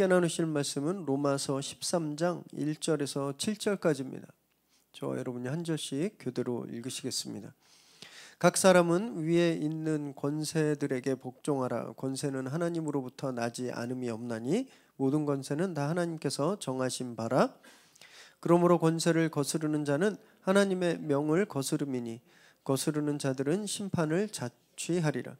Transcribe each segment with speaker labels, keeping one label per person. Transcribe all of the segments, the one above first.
Speaker 1: 함께 나누실 말씀은 로마서 13장 1절에서 7절까지입니다. 저와 여러분이 한 절씩 교대로 읽으시겠습니다. 각 사람은 위에 있는 권세들에게 복종하라. 권세는 하나님으로부터 나지 않음이 없나니 모든 권세는 다 하나님께서 정하신 바라. 그러므로 권세를 거스르는 자는 하나님의 명을 거스름이니 거스르는 자들은 심판을 자취하리라.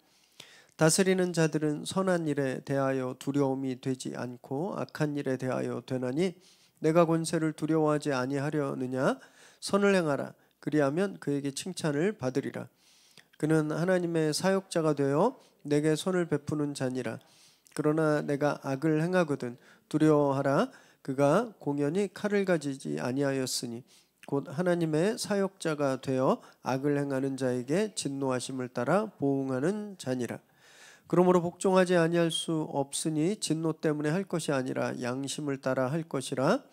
Speaker 1: 다스리는 자들은 선한 일에 대하여 두려움이 되지 않고 악한 일에 대하여 되나니 내가 권세를 두려워하지 아니하려느냐. 선을 행하라. 그리하면 그에게 칭찬을 받으리라. 그는 하나님의 사역자가 되어 내게 손을 베푸는 자니라. 그러나 내가 악을 행하거든 두려워하라. 그가 공연히 칼을 가지지 아니하였으니 곧 하나님의 사역자가 되어 악을 행하는 자에게 진노하심을 따라 보응하는 자니라. 그러므로 복종하지 아니할 수 없으니 진노 때문에 할 것이 아니라 양심을 따라 할 것이라.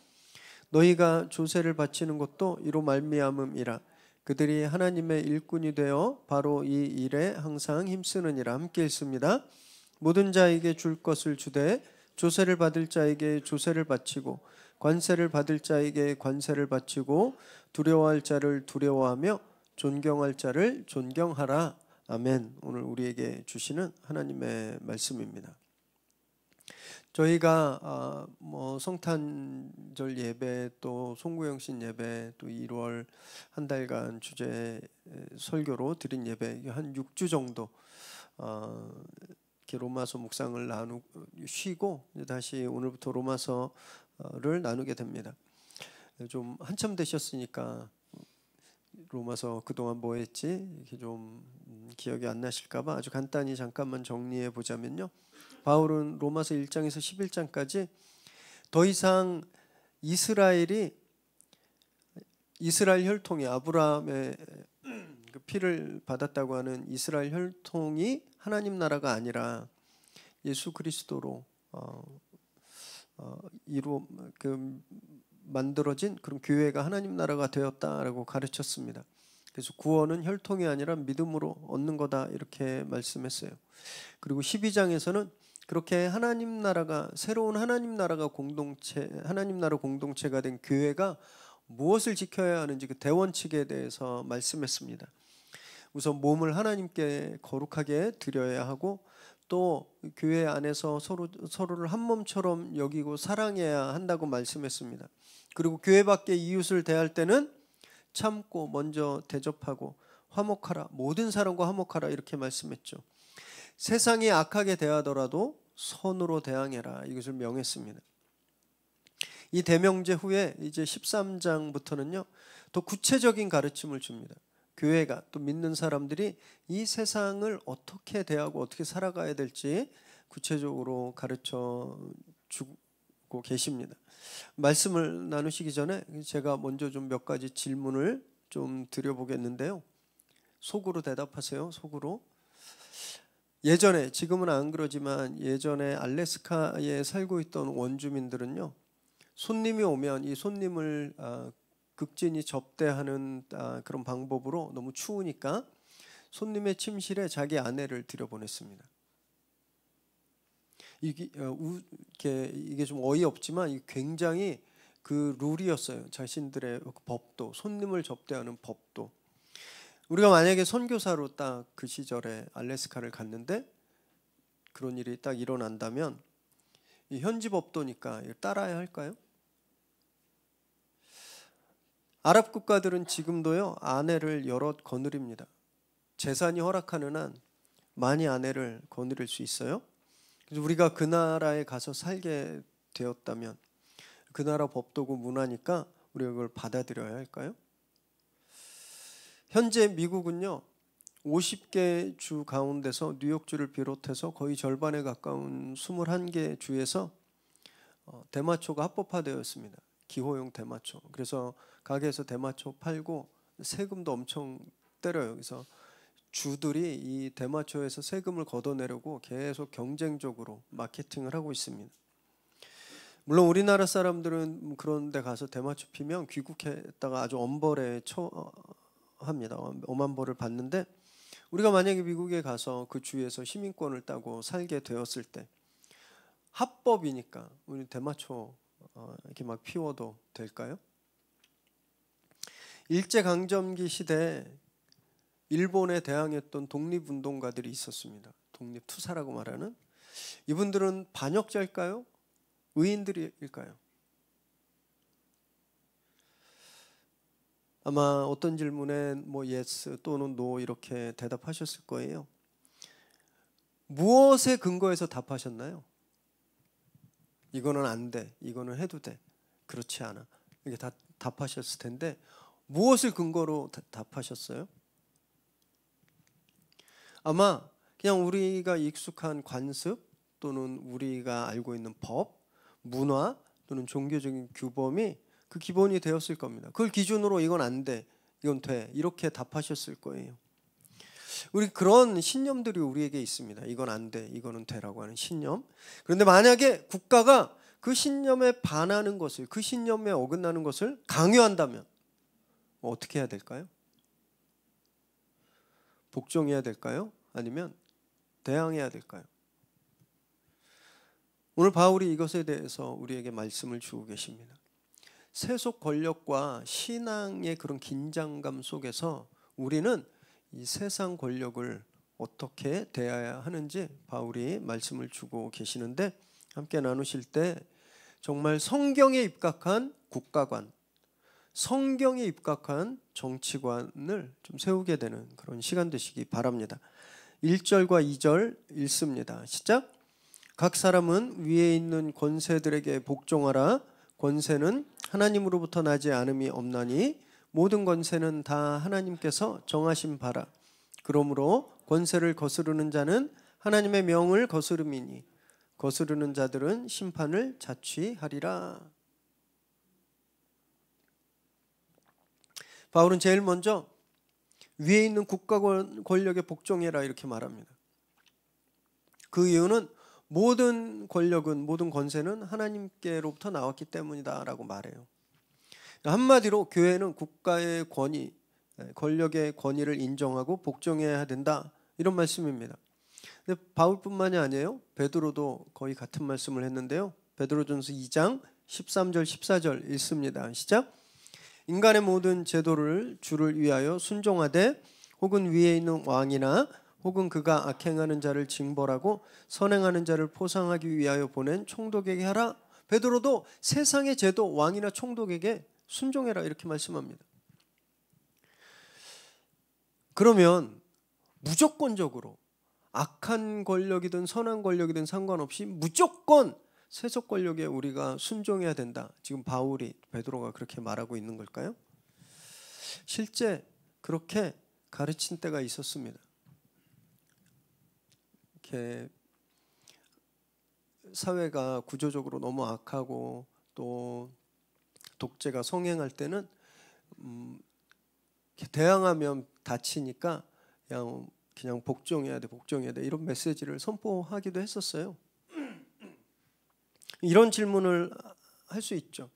Speaker 1: 너희가 조세를 바치는 것도 이로 말미암음이라. 그들이 하나님의 일꾼이 되어 바로 이 일에 항상 힘쓰느니라. 함께 읽습니다. 모든 자에게 줄 것을 주되 조세를 받을 자에게 조세를 바치고 관세를 받을 자에게 관세를 바치고 두려워할 자를 두려워하며 존경할 자를 존경하라. 아멘. 오늘 우리에게 주시는 하나님의 말씀입니다. 저희가 성탄절 예배 또 송구영신 예배 또 1월 한 달간 주제 설교로 드린 예배 한 6주 정도 이렇게 로마서 묵상을 쉬고 다시 오늘부터 로마서를 나누게 됩니다. 좀 한참 되셨으니까 로마서 그동안 뭐 했지 이렇게 좀 기억이 안 나실까봐 아주 간단히 잠깐만 정리해 보자면요. 바울은 로마서 1장에서 11장까지 더 이상 이스라엘 혈통이 아브라함의 그 피를 받았다고 하는 이스라엘 혈통이 하나님 나라가 아니라 예수 그리스도로 만들어진 그런 교회가 하나님 나라가 되었다라고 가르쳤습니다. 그래서 구원은 혈통이 아니라 믿음으로 얻는 거다 이렇게 말씀했어요. 그리고 12장에서는 그렇게 하나님 나라가 새로운 하나님 나라 공동체가 된 교회가 무엇을 지켜야 하는지 그 대원칙에 대해서 말씀했습니다. 우선 몸을 하나님께 거룩하게 드려야 하고 또 교회 안에서 서로를 한 몸처럼 여기고 사랑해야 한다고 말씀했습니다. 그리고 교회 밖의 이웃을 대할 때는 참고 먼저 대접하고 화목하라. 모든 사람과 화목하라 이렇게 말씀했죠. 세상이 악하게 대하더라도 선으로 대항해라. 이것을 명했습니다. 이 대명제 후에 이제 13장부터는요. 더 구체적인 가르침을 줍니다. 교회가 또 믿는 사람들이 이 세상을 어떻게 대하고 어떻게 살아가야 될지 구체적으로 가르쳐 주고 계십니다. 말씀을 나누시기 전에 제가 먼저 좀 몇 가지 질문을 좀 드려보겠는데요. 속으로 대답하세요. 속으로. 예전에, 지금은 안 그러지만 예전에 알래스카에 살고 있던 원주민들은요. 손님이 오면 이 손님을 극진히 접대하는 그런 방법으로 너무 추우니까 손님의 침실에 자기 아내를 들여보냈습니다. 이게 좀 어이없지만 굉장히 그 룰이었어요. 자신들의 법도, 손님을 접대하는 법도. 우리가 만약에 선교사로 딱 그 시절에 알래스카를 갔는데 그런 일이 딱 일어난다면 이 현지 법도니까 따라야 할까요? 아랍 국가들은 지금도요 아내를 여럿 거느립니다. 재산이 허락하는 한 많이 아내를 거느릴 수 있어요. 그래서 우리가 그 나라에 가서 살게 되었다면 그 나라 법도고 문화니까 우리가 그걸 받아들여야 할까요? 현재 미국은요 50개 주 가운데서 뉴욕주를 비롯해서 거의 절반에 가까운 21개 주에서 대마초가 합법화되어 있습니다. 기호용 대마초. 그래서 가게에서 대마초 팔고 세금도 엄청 때려요. 그래서 주들이 이 대마초에서 세금을 걷어내려고 계속 경쟁적으로 마케팅을 하고 있습니다. 물론 우리나라 사람들은 그런 데 가서 대마초 피면 귀국했다가 아주 엄벌에 처합니다. 엄한 벌을 받는데 우리가 만약에 미국에 가서 그 주에서 시민권을 따고 살게 되었을 때 합법이니까 우리 대마초 이렇게 막 피워도 될까요? 일제강점기 시대에 일본에 대항했던 독립운동가들이 있었습니다. 독립투사라고 말하는. 이분들은 반역자일까요? 의인들일까요? 아마 어떤 질문에 뭐 yes 또는 no 이렇게 대답하셨을 거예요. 무엇에 근거해서 답하셨나요? 이거는 안 돼, 이거는 해도 돼, 그렇지 않아, 이게 다 답하셨을 텐데 무엇을 근거로 답하셨어요? 아마 그냥 우리가 익숙한 관습 또는 우리가 알고 있는 법, 문화 또는 종교적인 규범이 그 기본이 되었을 겁니다. 그걸 기준으로 이건 안 돼, 이건 돼, 이렇게 답하셨을 거예요. 우리 그런 신념들이 우리에게 있습니다. 이건 안 돼, 이거는 돼라고 하는 신념. 그런데 만약에 국가가 그 신념에 반하는 것을, 그 신념에 어긋나는 것을 강요한다면 어떻게 해야 될까요? 복종해야 될까요? 아니면 대항해야 될까요? 오늘 바울이 이것에 대해서 우리에게 말씀을 주고 계십니다. 세속 권력과 신앙의 그런 긴장감 속에서 우리는 이 세상 권력을 어떻게 대해야 하는지 바울이 말씀을 주고 계시는데, 함께 나누실 때 정말 성경에 입각한 국가관, 성경에 입각한 정치관을 좀 세우게 되는 그런 시간 되시기 바랍니다. 1절과 2절 읽습니다. 시작. 각 사람은 위에 있는 권세들에게 복종하라. 권세는 하나님으로부터 나지 않음이 없나니 모든 권세는 다 하나님께서 정하신 바라. 그러므로 권세를 거스르는 자는 하나님의 명을 거스름이니 거스르는 자들은 심판을 자취하리라. 바울은 제일 먼저 위에 있는 국가 권력에 복종해라 이렇게 말합니다. 그 이유는 모든 권력은, 모든 권세는 하나님께로부터 나왔기 때문이다라고 말해요. 한마디로 교회는 국가의 권위, 권력의 권위를 인정하고 복종해야 된다, 이런 말씀입니다. 근데 바울뿐만이 아니에요. 베드로도 거의 같은 말씀을 했는데요. 베드로전서 2장 13절 14절 읽습니다. 시작. 인간의 모든 제도를 주를 위하여 순종하되 혹은 위에 있는 왕이나 혹은 그가 악행하는 자를 징벌하고 선행하는 자를 포상하기 위하여 보낸 총독에게 하라. 베드로도 세상의 제도, 왕이나 총독에게 순종해라 이렇게 말씀합니다. 그러면 무조건적으로 악한 권력이든 선한 권력이든 상관없이 무조건 세속 권력에 우리가 순종해야 된다, 지금 바울이, 베드로가 그렇게 말하고 있는 걸까요? 실제 그렇게 가르친 때가 있었습니다. 이렇게 사회가 구조적으로 너무 악하고 또 독재가 성행할 때는 대항하면 다치니까 그냥 복종해야 돼, 복종해야 돼, 이런 메시지를 선포하기도 했었어요. 이런 질문을 할 수 있죠.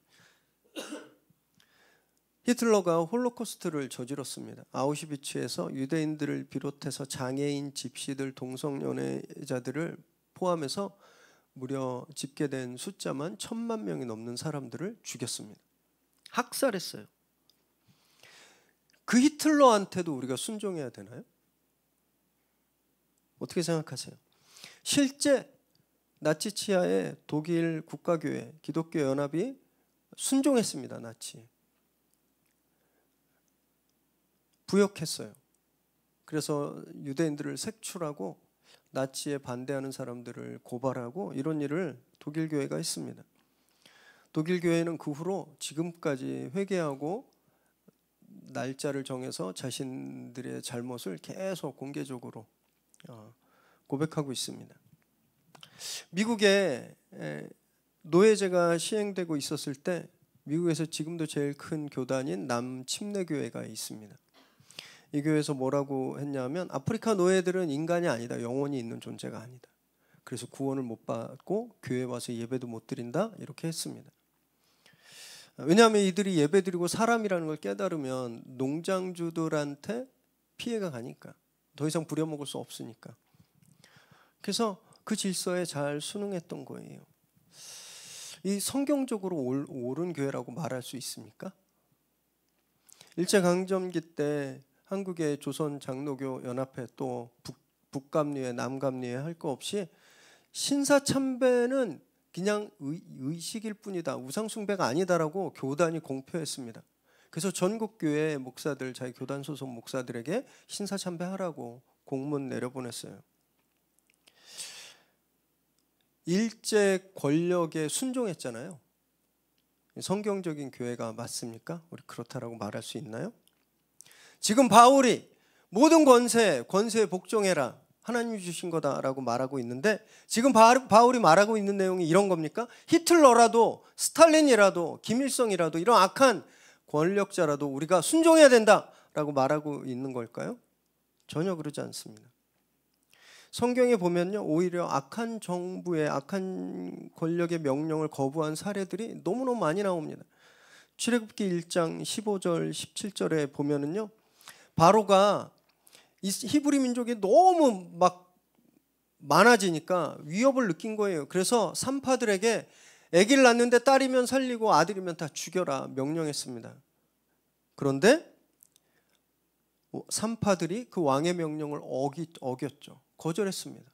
Speaker 1: 히틀러가 홀로코스트를 저질렀습니다. 아우슈비츠에서 유대인들을 비롯해서 장애인, 집시들, 동성연애자들을 포함해서 무려 집계된 숫자만 1000만 명이 넘는 사람들을 죽였습니다. 학살했어요. 그 히틀러한테도 우리가 순종해야 되나요? 어떻게 생각하세요? 실제 나치 치하의 독일 국가교회, 기독교 연합이 순종했습니다. 나치. 부역했어요. 그래서 유대인들을 색출하고 나치에 반대하는 사람들을 고발하고 이런 일을 독일 교회가 했습니다. 독일 교회는 그 후로 지금까지 회개하고 날짜를 정해서 자신들의 잘못을 계속 공개적으로 고백하고 있습니다. 미국에 노예제가 시행되고 있었을 때 미국에서 지금도 제일 큰 교단인 남침례교회가 있습니다. 이 교회에서 뭐라고 했냐면 아프리카 노예들은 인간이 아니다, 영혼이 있는 존재가 아니다. 그래서 구원을 못 받고 교회에 와서 예배도 못 드린다 이렇게 했습니다. 왜냐하면 이들이 예배드리고 사람이라는 걸 깨달으면 농장주들한테 피해가 가니까, 더 이상 부려먹을 수 없으니까. 그래서 그 질서에 잘 순응했던 거예요. 이 성경적으로 옳은 교회라고 말할 수 있습니까? 일제강점기 때 한국의 조선 장로교 연합회 또 북감리회 남감리회 할 거 없이 신사참배는 그냥 의식일 뿐이다, 우상숭배가 아니다라고 교단이 공표했습니다. 그래서 전국 교회 목사들, 자기 교단 소속 목사들에게 신사참배하라고 공문 내려보냈어요. 일제 권력에 순종했잖아요. 성경적인 교회가 맞습니까? 우리 그렇다라고 말할 수 있나요? 지금 바울이 모든 권세에 복종해라, 하나님이 주신 거다라고 말하고 있는데, 지금 바울이 말하고 있는 내용이 이런 겁니까? 히틀러라도 스탈린이라도 김일성이라도 이런 악한 권력자라도 우리가 순종해야 된다라고 말하고 있는 걸까요? 전혀 그러지 않습니다. 성경에 보면요, 오히려 악한 정부의, 악한 권력의 명령을 거부한 사례들이 너무너무 많이 나옵니다. 출애굽기 1장 15절 17절에 보면은요, 바로가 이 히브리 민족이 너무 막 많아지니까 위협을 느낀 거예요. 그래서 산파들에게 아기를 낳는데 딸이면 살리고 아들이면 다 죽여라 명령했습니다. 그런데 산파들이 그 왕의 명령을 어겼죠. 거절했습니다.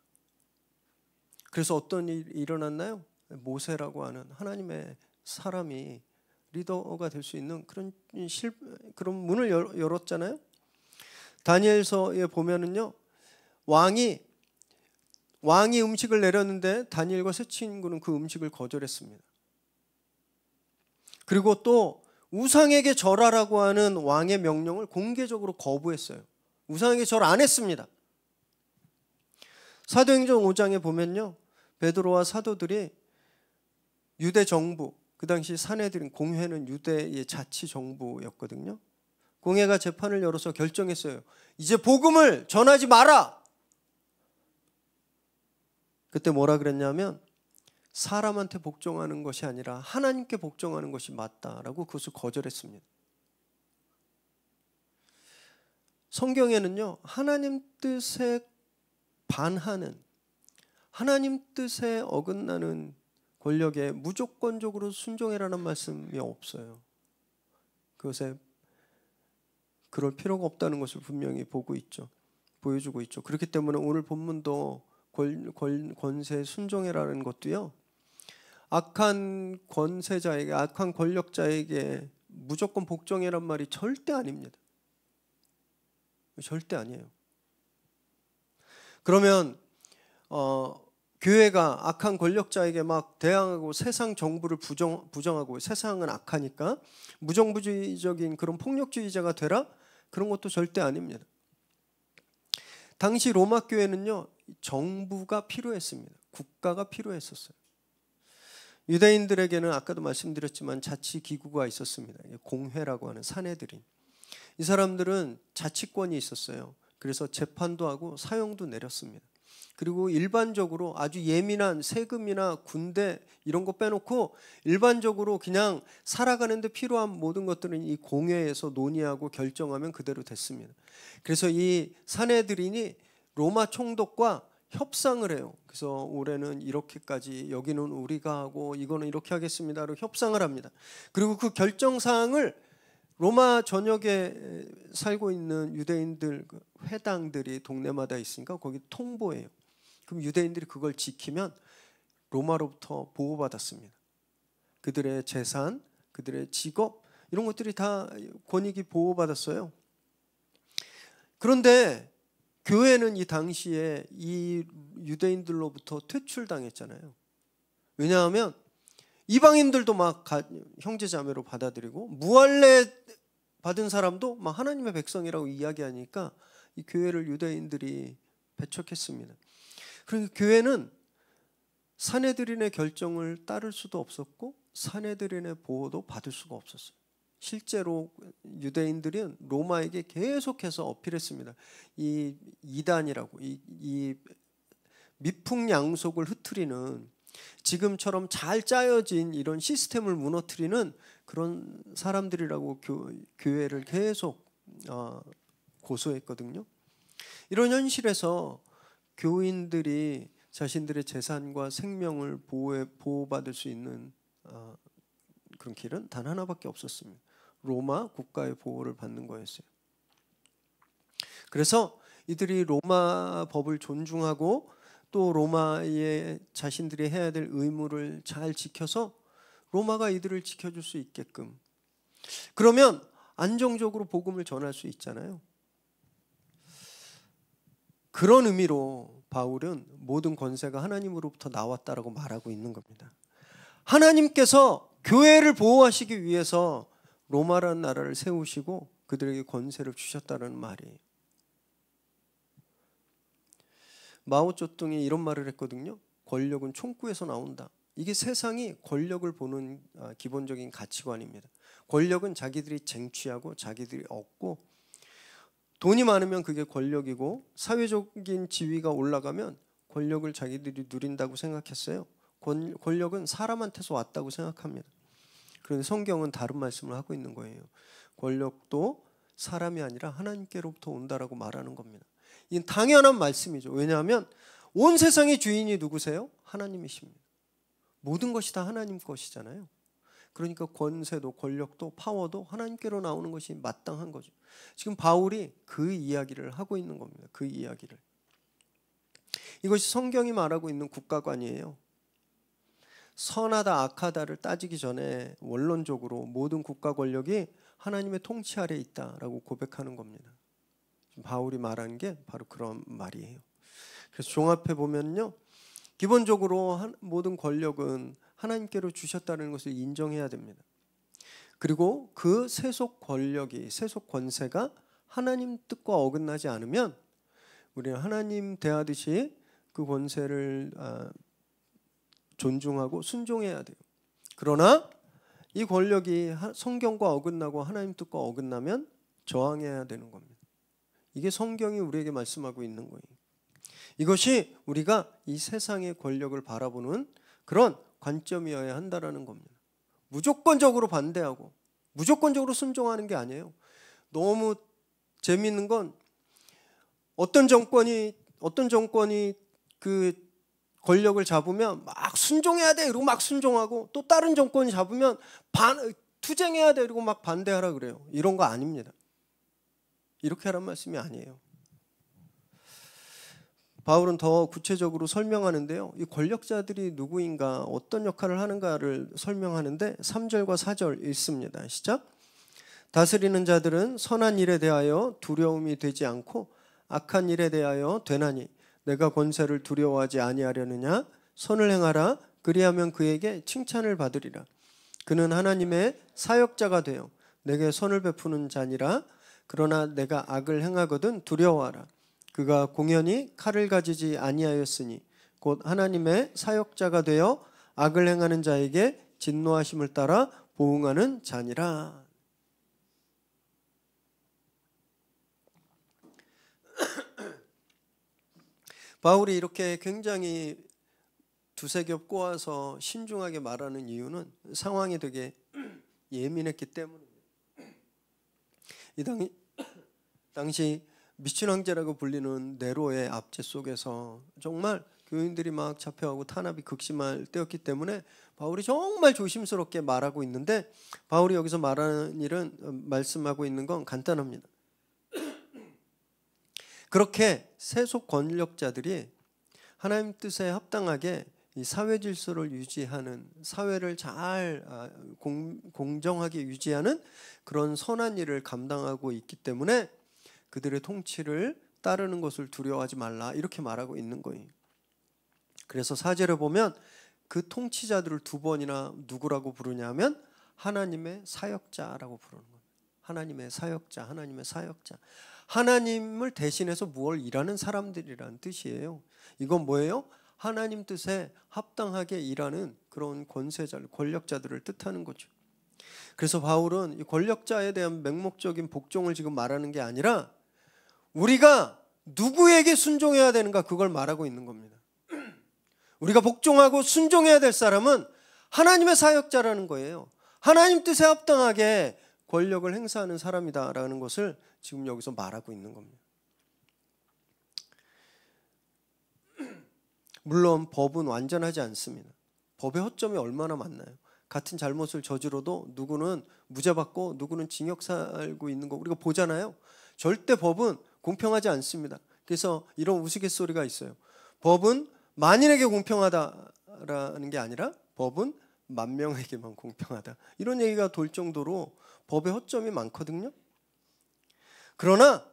Speaker 1: 그래서 어떤 일이 일어났나요? 모세라고 하는 하나님의 사람이 리더가 될 수 있는 그런 문을 열었잖아요. 다니엘서에 보면은요, 왕이 음식을 내렸는데 다니엘과 세 친구는 그 음식을 거절했습니다. 그리고 또 우상에게 절하라고 하는 왕의 명령을 공개적으로 거부했어요. 우상에게 절 안 했습니다. 사도행전 5장에 보면요, 베드로와 사도들이 유대 정부, 그 당시 산헤드린, 공회는 유대의 자치 정부였거든요. 공회가 재판을 열어서 결정했어요. 이제 복음을 전하지 마라. 그때 뭐라 그랬냐면, 사람한테 복종하는 것이 아니라 하나님께 복종하는 것이 맞다라고 그것을 거절했습니다. 성경에는요, 하나님 뜻에 반하는, 하나님 뜻에 어긋나는 권력에 무조건적으로 순종해라는 말씀이 없어요. 그것에 그럴 필요가 없다는 것을 분명히 보여주고 있죠. 그렇기 때문에 오늘 본문도 권세에 순종해라는 것도요, 악한 권세자에게, 악한 권력자에게 무조건 복종해란 말이 절대 아닙니다. 절대 아니에요. 그러면 교회가 악한 권력자에게 막 대항하고 세상 정부를 부정하고, 세상은 악하니까 무정부주의적인 그런 폭력주의자가 되라? 그런 것도 절대 아닙니다. 당시 로마 교회는요, 정부가 필요했습니다. 국가가 필요했었어요. 유대인들에게는 아까도 말씀드렸지만 자치기구가 있었습니다. 공회라고 하는 산헤드린. 이 사람들은 자치권이 있었어요. 그래서 재판도 하고 사형도 내렸습니다. 그리고 일반적으로 아주 예민한 세금이나 군대 이런 거 빼놓고 일반적으로 그냥 살아가는 데 필요한 모든 것들은 이 공회에서 논의하고 결정하면 그대로 됐습니다. 그래서 이 산헤드린이 로마 총독과 협상을 해요. 그래서 올해는 이렇게까지, 여기는 우리가 하고 이거는 이렇게 하겠습니다로 협상을 합니다. 그리고 그 결정사항을 로마 전역에 살고 있는 유대인들 회당들이 동네마다 있으니까 거기 통보해요. 그럼 유대인들이 그걸 지키면 로마로부터 보호받았습니다. 그들의 재산, 그들의 직업 이런 것들이 다 권익이 보호받았어요. 그런데 교회는 이 당시에 이 유대인들로부터 퇴출당했잖아요. 왜냐하면 이방인들도 막 형제자매로 받아들이고 무할례 받은 사람도 막 하나님의 백성이라고 이야기하니까 이 교회를 유대인들이 배척했습니다. 그러니까 교회는 산헤드린의 결정을 따를 수도 없었고 산헤드린의 보호도 받을 수가 없었어요. 실제로 유대인들은 로마에게 계속해서 어필했습니다. 이 이단이라고, 이 미풍양속을 흐트리는, 지금처럼 잘 짜여진 이런 시스템을 무너뜨리는 그런 사람들이라고 교회를 계속 고소했거든요. 이런 현실에서 교인들이 자신들의 재산과 생명을 보호받을 수 있는 그런 길은 단 하나밖에 없었습니다. 로마 국가의 보호를 받는 거였어요. 그래서 이들이 로마 법을 존중하고 또 로마의 자신들이 해야 될 의무를 잘 지켜서 로마가 이들을 지켜줄 수 있게끔, 그러면 안정적으로 복음을 전할 수 있잖아요. 그런 의미로 바울은 모든 권세가 하나님으로부터 나왔다라고 말하고 있는 겁니다. 하나님께서 교회를 보호하시기 위해서 로마라는 나라를 세우시고 그들에게 권세를 주셨다는 말이에요. 마오쩌둥이 이런 말을 했거든요. 권력은 총구에서 나온다. 이게 세상이 권력을 보는 기본적인 가치관입니다. 권력은 자기들이 쟁취하고 자기들이 얻고, 돈이 많으면 그게 권력이고, 사회적인 지위가 올라가면 권력을 자기들이 누린다고 생각했어요. 권력은 사람한테서 왔다고 생각합니다. 그런데 성경은 다른 말씀을 하고 있는 거예요. 권력도 사람이 아니라 하나님께로부터 온다라고 말하는 겁니다. 이건 당연한 말씀이죠. 왜냐하면 온 세상의 주인이 누구세요? 하나님이십니다. 모든 것이 다 하나님 것이잖아요. 그러니까 권세도 권력도 파워도 하나님께로 나오는 것이 마땅한 거죠. 지금 바울이 그 이야기를 하고 있는 겁니다. 그 이야기를. 이것이 성경이 말하고 있는 국가관이에요. 선하다 악하다를 따지기 전에 원론적으로 모든 국가 권력이 하나님의 통치 아래에 있다라고 고백하는 겁니다. 바울이 말한 게 바로 그런 말이에요. 그래서 종합해 보면요, 기본적으로 모든 권력은 하나님께로 주셨다는 것을 인정해야 됩니다. 그리고 그 세속 권력이, 세속 권세가 하나님 뜻과 어긋나지 않으면 우리는 하나님 대하듯이 그 권세를 존중하고 순종해야 돼요. 그러나 이 권력이 성경과 어긋나고 하나님 뜻과 어긋나면 저항해야 되는 겁니다. 이게 성경이 우리에게 말씀하고 있는 거예요. 이것이 우리가 이 세상의 권력을 바라보는 그런 관점이어야 한다라는 겁니다. 무조건적으로 반대하고 무조건적으로 순종하는 게 아니에요. 너무 재미있는 건 어떤 정권이 그 권력을 잡으면 막 순종해야 돼 이러고 막 순종하고, 또 다른 정권이 잡으면 투쟁해야 돼 이러고 막 반대하라 그래요. 이런 거 아닙니다. 이렇게 하란 말씀이 아니에요. 바울은 더 구체적으로 설명하는데요, 이 권력자들이 누구인가, 어떤 역할을 하는가를 설명하는데 3절과 4절 읽습니다. 시작. 다스리는 자들은 선한 일에 대하여 두려움이 되지 않고 악한 일에 대하여 되나니 내가 권세를 두려워하지 아니하려느냐. 선을 행하라. 그리하면 그에게 칭찬을 받으리라. 그는 하나님의 사역자가 되어 내게 선을 베푸는 자니라. 그러나 내가 악을 행하거든 두려워하라. 그가 공연히 칼을 가지지 아니하였으니 곧 하나님의 사역자가 되어 악을 행하는 자에게 진노하심을 따라 보응하는 자니라. 바울이 이렇게 굉장히 두세 겹 꼬아서 신중하게 말하는 이유는 상황이 되게 예민했기 때문입니다. 이 당시 미친 황제라고 불리는 네로의 압제 속에서 정말 교인들이 막 잡혀가고 탄압이 극심할 때였기 때문에 바울이 정말 조심스럽게 말하고 있는데, 바울이 여기서 말하는 일은, 말씀하고 있는 건 간단합니다. 그렇게 세속 권력자들이 하나님 뜻에 합당하게 이 사회 질서를 유지하는, 사회를 잘 공정하게 유지하는 그런 선한 일을 감당하고 있기 때문에 그들의 통치를 따르는 것을 두려워하지 말라, 이렇게 말하고 있는 거예요. 그래서 4절에 보면 그 통치자들을 두 번이나 누구라고 부르냐면 하나님의 사역자라고 부르는 거예요. 하나님의 사역자, 하나님의 사역자. 하나님을 대신해서 무엇을 일하는 사람들이라는 뜻이에요. 이건 뭐예요? 하나님 뜻에 합당하게 일하는 그런 권세자들, 권력자들을 뜻하는 거죠. 그래서 바울은 이 권력자에 대한 맹목적인 복종을 지금 말하는 게 아니라 우리가 누구에게 순종해야 되는가, 그걸 말하고 있는 겁니다. 우리가 복종하고 순종해야 될 사람은 하나님의 사역자라는 거예요. 하나님 뜻에 합당하게 권력을 행사하는 사람이다라는 것을 지금 여기서 말하고 있는 겁니다. 물론 법은 완전하지 않습니다. 법의 허점이 얼마나 많나요? 같은 잘못을 저지러도 누구는 무죄 받고 누구는 징역 살고 있는 거 우리가 보잖아요. 절대 법은 공평하지 않습니다. 그래서 이런 우스갯소리가 있어요. 법은 만인에게 공평하다라는 게 아니라 법은 만 명에게만 공평하다. 이런 얘기가 돌 정도로 법의 허점이 많거든요. 그러나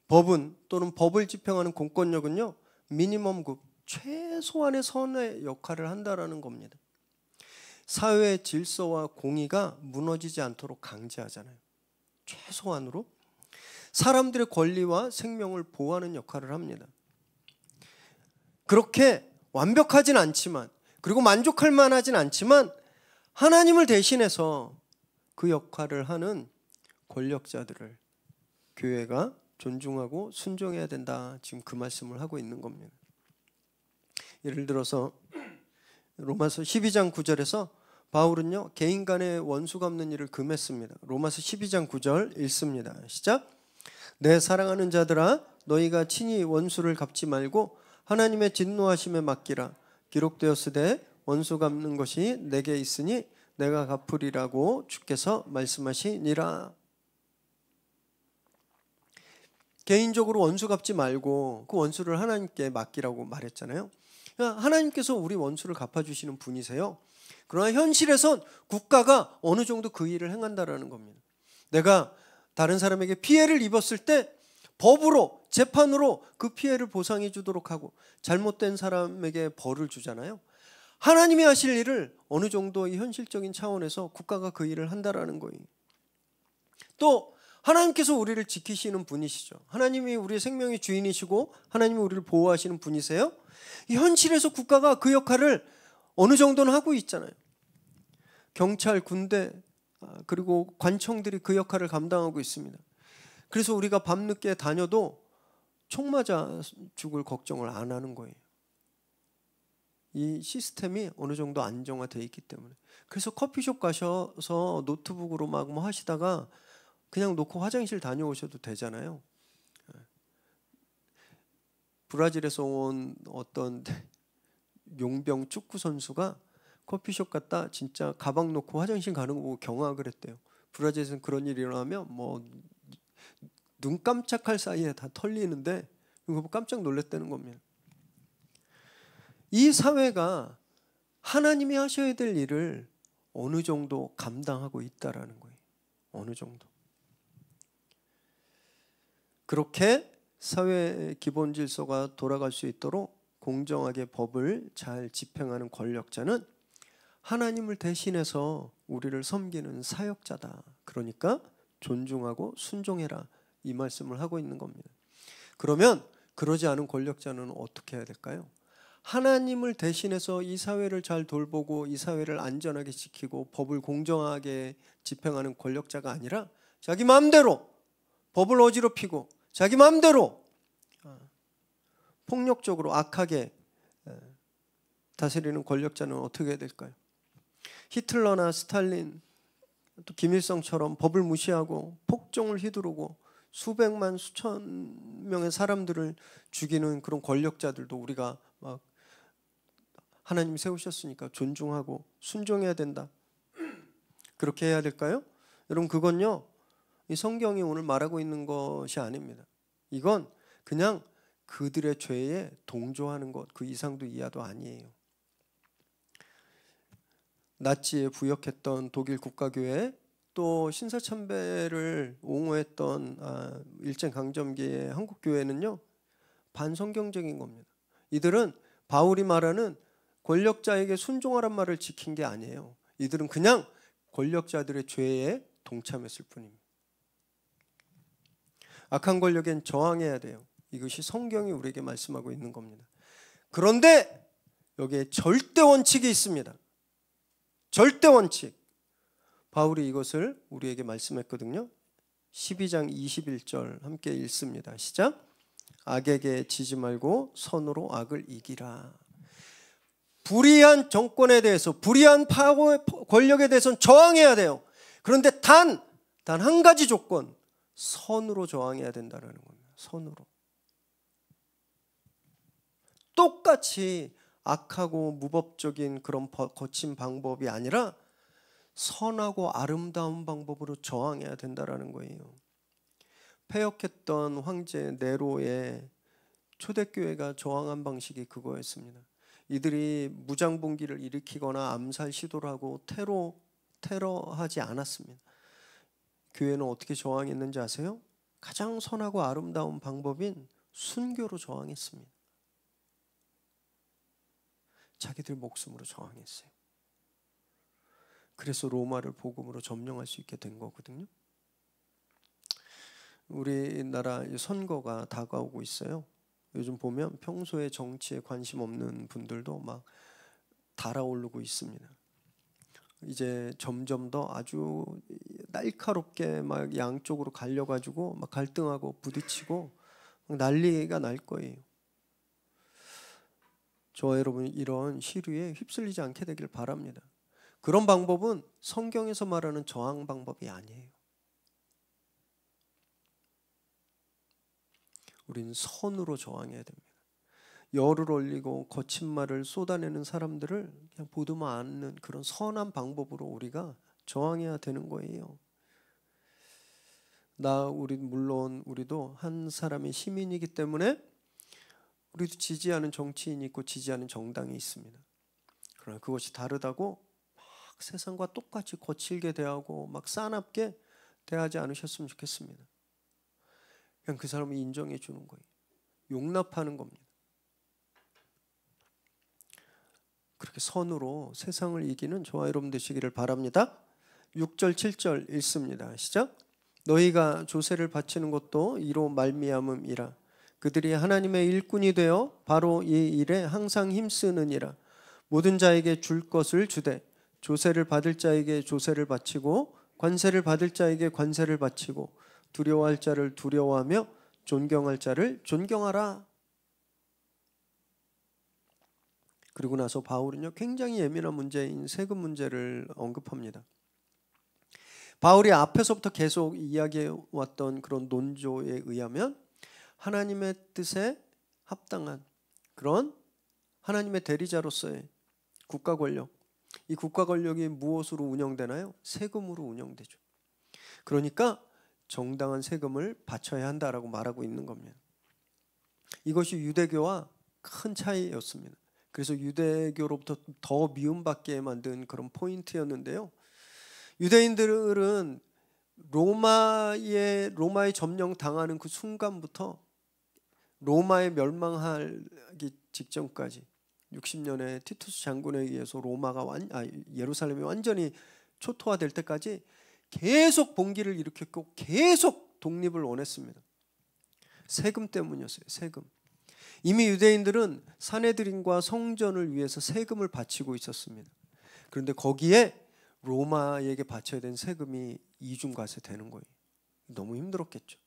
Speaker 1: 법은 또는 법을 집행하는 공권력은요, 미니멈급, 최소한의 선의 역할을 한다라는 겁니다. 사회의 질서와 공의가 무너지지 않도록 강제하잖아요. 최소한으로 사람들의 권리와 생명을 보호하는 역할을 합니다. 그렇게 완벽하진 않지만, 그리고 만족할 만하진 않지만 하나님을 대신해서 그 역할을 하는 권력자들을 교회가 존중하고 순종해야 된다. 지금 그 말씀을 하고 있는 겁니다. 예를 들어서 로마서 12장 9절에서 바울은요, 개인 간의 원수 갚는 일을 금했습니다. 로마서 12장 9절 읽습니다. 시작. 내 사랑하는 자들아, 너희가 친히 원수를 갚지 말고 하나님의 진노하심에 맡기라. 기록되었으되 원수 갚는 것이 내게 있으니 내가 갚으리라고 주께서 말씀하시니라. 개인적으로 원수 갚지 말고 그 원수를 하나님께 맡기라고 말했잖아요. 그러니까 하나님께서 우리 원수를 갚아주시는 분이세요. 그러나 현실에선 국가가 어느 정도 그 일을 행한다라는 겁니다. 내가 다른 사람에게 피해를 입었을 때 법으로, 재판으로 그 피해를 보상해 주도록 하고 잘못된 사람에게 벌을 주잖아요. 하나님이 하실 일을 어느 정도 이 현실적인 차원에서 국가가 그 일을 한다라는 거예요. 또 하나님께서 우리를 지키시는 분이시죠. 하나님이 우리의 생명의 주인이시고 하나님이 우리를 보호하시는 분이세요. 이 현실에서 국가가 그 역할을 어느 정도는 하고 있잖아요. 경찰, 군대, 그리고 관청들이 그 역할을 감당하고 있습니다. 그래서 우리가 밤늦게 다녀도 총 맞아 죽을 걱정을 안 하는 거예요. 이 시스템이 어느 정도 안정화되어 있기 때문에. 그래서 커피숍 가셔서 노트북으로 막 뭐 하시다가 그냥 놓고 화장실 다녀오셔도 되잖아요. 브라질에서 온 어떤 용병 축구 선수가 커피숍 갔다 진짜 가방 놓고 화장실 가는 거 보고 경악을 했대요. 브라질에서는 그런 일이 일어나면 뭐 눈 깜짝할 사이에 다 털리는데 그거 보고 깜짝 놀랐다는 겁니다. 이 사회가 하나님이 하셔야 될 일을 어느 정도 감당하고 있다라는 거예요. 어느 정도. 그렇게 사회의 기본 질서가 돌아갈 수 있도록 공정하게 법을 잘 집행하는 권력자는 하나님을 대신해서 우리를 섬기는 사역자다. 그러니까 존중하고 순종해라. 이 말씀을 하고 있는 겁니다. 그러면 그러지 않은 권력자는 어떻게 해야 될까요? 하나님을 대신해서 이 사회를 잘 돌보고 이 사회를 안전하게 지키고 법을 공정하게 집행하는 권력자가 아니라 자기 마음대로 법을 어지럽히고 자기 마음대로 폭력적으로 악하게 다스리는 권력자는 어떻게 해야 될까요? 히틀러나 스탈린, 또 김일성처럼 법을 무시하고 폭정을 휘두르고 수백만 수천 명의 사람들을 죽이는 그런 권력자들도 우리가 막 하나님 세우셨으니까 존중하고 순종해야 된다. 그렇게 해야 될까요? 여러분, 그건요, 이 성경이 오늘 말하고 있는 것이 아닙니다. 이건 그냥 그들의 죄에 동조하는 것, 그 이상도 이하도 아니에요. 나치에 부역했던 독일 국가교회, 또 신사참배를 옹호했던 일제강점기의 한국교회는요, 반성경적인 겁니다. 이들은 바울이 말하는 권력자에게 순종하란 말을 지킨 게 아니에요. 이들은 그냥 권력자들의 죄에 동참했을 뿐입니다. 악한 권력엔 저항해야 돼요. 이것이 성경이 우리에게 말씀하고 있는 겁니다. 그런데 여기에 절대 원칙이 있습니다. 절대 원칙. 바울이 이것을 우리에게 말씀했거든요. 12장 21절 함께 읽습니다. 시작. 악에게 지지 말고 선으로 악을 이기라. 불의한 정권에 대해서, 불의한 권력에 대해서는 저항해야 돼요. 그런데 단 한 가지 조건, 선으로 저항해야 된다는 겁니다. 선으로. 똑같이 악하고 무법적인 그런 거친 방법이 아니라 선하고 아름다운 방법으로 저항해야 된다라는 거예요. 패역했던 황제 네로의 초대교회가 저항한 방식이 그거였습니다. 이들이 무장봉기를 일으키거나 암살 시도를 하고 테러하지 않았습니다. 교회는 어떻게 저항했는지 아세요? 가장 선하고 아름다운 방법인 순교로 저항했습니다. 자기들 목숨으로 저항했어요. 그래서 로마를 복음으로 점령할 수 있게 된 거거든요. 우리나라 선거가 다가오고 있어요. 요즘 보면 평소에 정치에 관심 없는 분들도 막 달아오르고 있습니다. 이제 점점 더 아주 날카롭게 막 양쪽으로 갈려가지고 막 갈등하고 부딪히고 난리가 날 거예요. 저와 여러분 이런 시류에 휩쓸리지 않게 되길 바랍니다. 그런 방법은 성경에서 말하는 저항 방법이 아니에요. 우리는 선으로 저항해야 됩니다. 열을 올리고 거친 말을 쏟아내는 사람들을 그냥 보도만 않는 그런 선한 방법으로 우리가 저항해야 되는 거예요. 물론 우리도 한 사람의 시민이기 때문에 우리도 지지하는 정치인이 있고 지지하는 정당이 있습니다. 그러나 그것이 다르다고 막 세상과 똑같이 거칠게 대하고 막 싸납게 대하지 않으셨으면 좋겠습니다. 그냥 그 사람을 인정해 주는 거예요. 용납하는 겁니다. 그렇게 선으로 세상을 이기는 저와 여러분 되시기를 바랍니다. 6절 7절 읽습니다. 시작. 너희가 조세를 바치는 것도 이로 말미암음이라. 그들이 하나님의 일꾼이 되어 바로 이 일에 항상 힘쓰느니라. 모든 자에게 줄 것을 주되 조세를 받을 자에게 조세를 바치고 관세를 받을 자에게 관세를 바치고 두려워할 자를 두려워하며 존경할 자를 존경하라. 그리고 나서 바울은요 굉장히 예민한 문제인 세금 문제를 언급합니다. 바울이 앞에서부터 계속 이야기해 왔던 그런 논조에 의하면 하나님의 뜻에 합당한 그런 하나님의 대리자로서의 국가 권력, 이 국가 권력이 무엇으로 운영되나요? 세금으로 운영되죠. 그러니까 정당한 세금을 바쳐야 한다라고 말하고 있는 겁니다. 이것이 유대교와 큰 차이였습니다. 그래서 유대교로부터 더 미움받게 만든 그런 포인트였는데요. 유대인들은 로마에 점령 당하는 그 순간부터 로마에 멸망하기 직전까지 60년에 티투스 장군에 의해서 예루살렘이 완전히 초토화될 때까지 계속 봉기를 일으켰고 계속 독립을 원했습니다. 세금 때문이었어요. 세금. 이미 유대인들은 산헤드린과 성전을 위해서 세금을 바치고 있었습니다. 그런데 거기에 로마에게 바쳐야 되는 세금이 이중과세 되는 거예요. 너무 힘들었겠죠.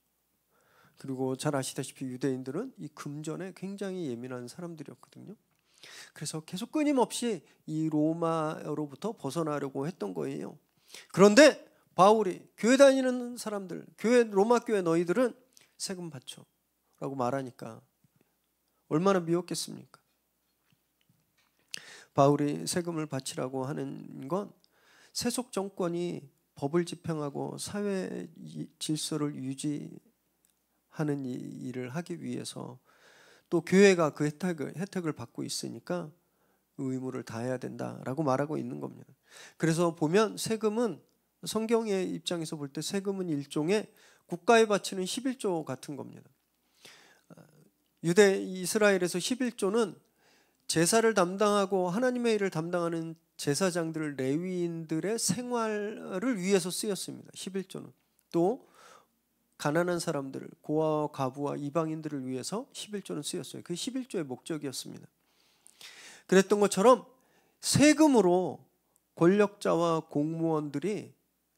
Speaker 1: 그리고 잘 아시다시피 유대인들은 이 금전에 굉장히 예민한 사람들이었거든요. 그래서 계속 끊임없이 이 로마로부터 벗어나려고 했던 거예요. 그런데 바울이 교회 다니는 사람들, 로마 교회 너희들은 세금 바쳐 라고 말하니까 얼마나 미웠겠습니까? 바울이 세금을 바치라고 하는 건 세속 정권이 법을 집행하고 사회 질서를 유지하는 일을 하기 위해서 또 교회가 그 혜택을 받고 있으니까 의무를 다해야 된다라고 말하고 있는 겁니다. 그래서 보면 세금은 성경의 입장에서 볼 때 세금은 일종의 국가에 바치는 11조 같은 겁니다. 이스라엘에서 11조는 제사를 담당하고 하나님의 일을 담당하는 제사장들, 레위인들의 생활을 위해서 쓰였습니다. 11조는. 또 가난한 사람들, 고아와 과부와 이방인들을 위해서 11조는 쓰였어요. 그게 11조의 목적이었습니다. 그랬던 것처럼 세금으로 권력자와 공무원들이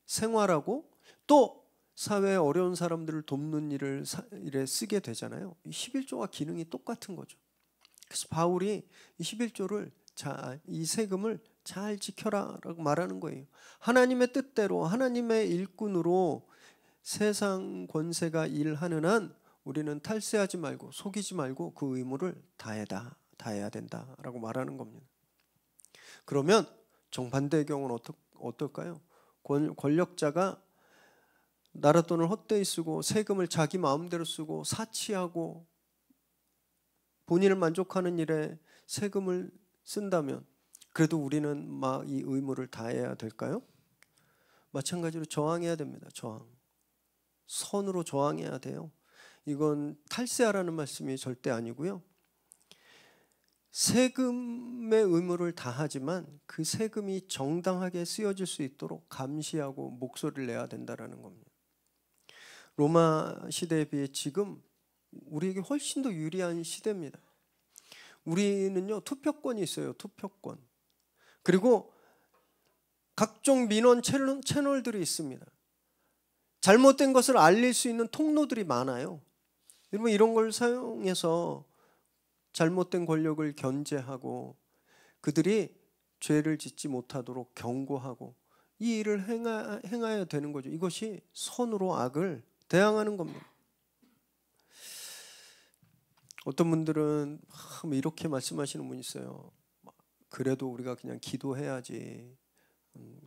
Speaker 1: 생활하고 또 사회의 어려운 사람들을 돕는 일에 쓰게 되잖아요. 11조와 기능이 똑같은 거죠. 그래서 바울이 이 11조를 이 세금을 잘 지켜라라고 말하는 거예요. 하나님의 뜻대로 하나님의 일꾼으로 세상 권세가 일하는 한 우리는 탈세하지 말고 속이지 말고 그 의무를 다해라 다해야 된다라고 말하는 겁니다. 그러면 정반대의 경우는 어떨까요? 권력자가 나라 돈을 헛되이 쓰고 세금을 자기 마음대로 쓰고 사치하고 본인을 만족하는 일에 세금을 쓴다면 그래도 우리는 막 이 의무를 다해야 될까요? 마찬가지로 저항해야 됩니다. 저항. 선으로 저항해야 돼요. 이건 탈세하라는 말씀이 절대 아니고요. 세금의 의무를 다하지만 그 세금이 정당하게 쓰여질 수 있도록 감시하고 목소리를 내야 된다는 겁니다. 로마 시대에 비해 지금 우리에게 훨씬 더 유리한 시대입니다. 우리는요, 투표권이 있어요. 투표권. 그리고 각종 민원 채널들이 있습니다. 잘못된 것을 알릴 수 있는 통로들이 많아요. 여러분, 이런 걸 사용해서 잘못된 권력을 견제하고 그들이 죄를 짓지 못하도록 경고하고 이 일을 행해야 되는 거죠. 이것이 선으로 악을 대항하는 겁니다. 어떤 분들은 이렇게 말씀하시는 분이 있어요. 그래도 우리가 그냥 기도해야지.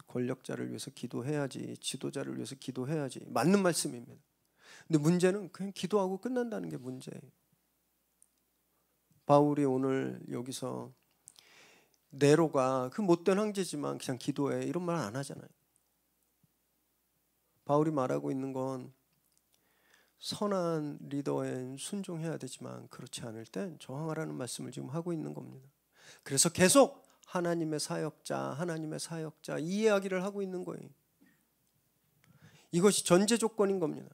Speaker 1: 권력자를 위해서 기도해야지. 지도자를 위해서 기도해야지. 맞는 말씀입니다. 근데 문제는 그냥 기도하고 끝난다는 게 문제예요. 바울이 오늘 여기서 네로가 그 못된 황제지만 그냥 기도해 이런 말 안 하잖아요. 바울이 말하고 있는 건 선한 리더엔 순종해야 되지만 그렇지 않을 땐 저항하라는 말씀을 지금 하고 있는 겁니다. 그래서 계속 하나님의 사역자, 하나님의 사역자 이 이야기를 하고 있는 거예요. 이것이 전제 조건인 겁니다.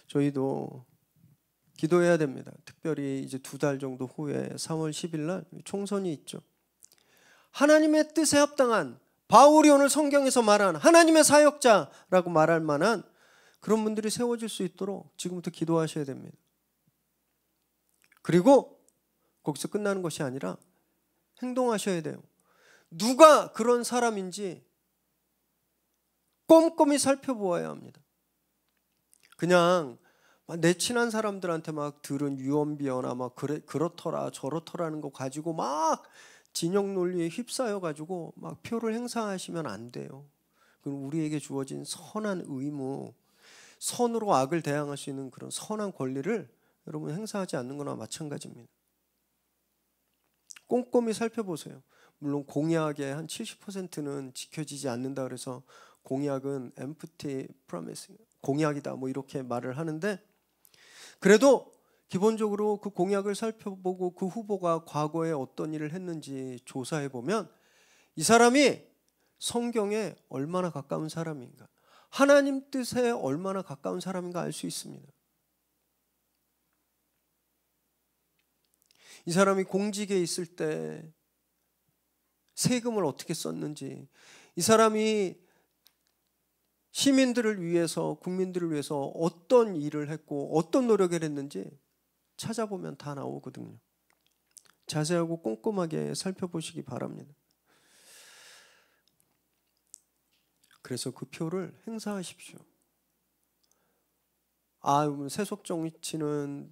Speaker 1: 저희도 기도해야 됩니다. 특별히 이제 2달 정도 후에 3월 10일 날 총선이 있죠. 하나님의 뜻에 합당한 바울이 오늘 성경에서 말한 하나님의 사역자라고 말할 만한 그런 분들이 세워질 수 있도록 지금부터 기도하셔야 됩니다. 그리고 거기서 끝나는 것이 아니라 행동하셔야 돼요. 누가 그런 사람인지 꼼꼼히 살펴보아야 합니다. 그냥 내 친한 사람들한테 막 들은 유언비어나 막 그렇더라 저렇더라는 거 가지고 막 진영 논리에 휩싸여 가지고 막 표를 행사하시면 안 돼요. 그럼 우리에게 주어진 선한 의무, 선으로 악을 대항할 수 있는 그런 선한 권리를 여러분 행사하지 않는 거나 마찬가지입니다. 꼼꼼히 살펴보세요. 물론 공약의 한 70%는 지켜지지 않는다 그래서 공약은 empty promise, 공약이다 뭐 이렇게 말을 하는데 그래도 기본적으로 그 공약을 살펴보고 그 후보가 과거에 어떤 일을 했는지 조사해 보면 이 사람이 성경에 얼마나 가까운 사람인가, 하나님 뜻에 얼마나 가까운 사람인가 알 수 있습니다. 이 사람이 공직에 있을 때 세금을 어떻게 썼는지, 이 사람이 시민들을 위해서, 국민들을 위해서 어떤 일을 했고 어떤 노력을 했는지 찾아보면 다 나오거든요. 자세하고 꼼꼼하게 살펴보시기 바랍니다. 그래서 그 표를 행사하십시오. 세속 정치는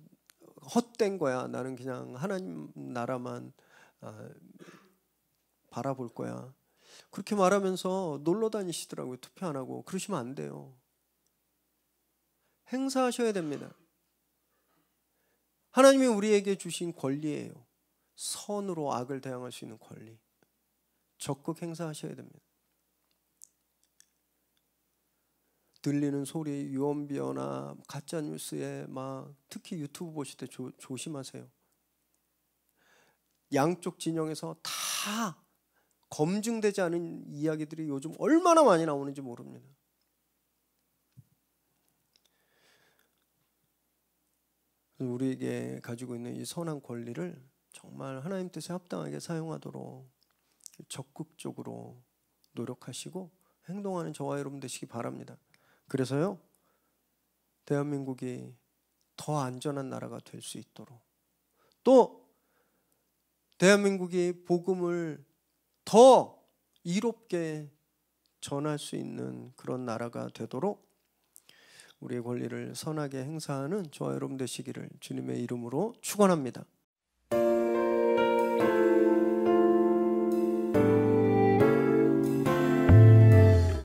Speaker 1: 헛된 거야. 나는 그냥 하나님 나라만 바라볼 거야. 그렇게 말하면서 놀러 다니시더라고요. 투표 안 하고. 그러시면 안 돼요. 행사하셔야 됩니다. 하나님이 우리에게 주신 권리예요. 선으로 악을 대항할 수 있는 권리. 적극 행사하셔야 됩니다. 들리는 소리, 유언비어나 가짜 뉴스에 막 특히 유튜브 보실 때 조심하세요. 양쪽 진영에서 다 검증되지 않은 이야기들이 요즘 얼마나 많이 나오는지 모릅니다. 우리에게 가지고 있는 이 선한 권리를 정말 하나님 뜻에 합당하게 사용하도록 적극적으로 노력하시고 행동하는 저와 여러분 되시기 바랍니다. 그래서요, 대한민국이 더 안전한 나라가 될 수 있도록, 또 대한민국이 복음을 더 이롭게 전할 수 있는 그런 나라가 되도록 우리의 권리를 선하게 행사하는 저와 여러분 되시기를 주님의 이름으로 축원합니다.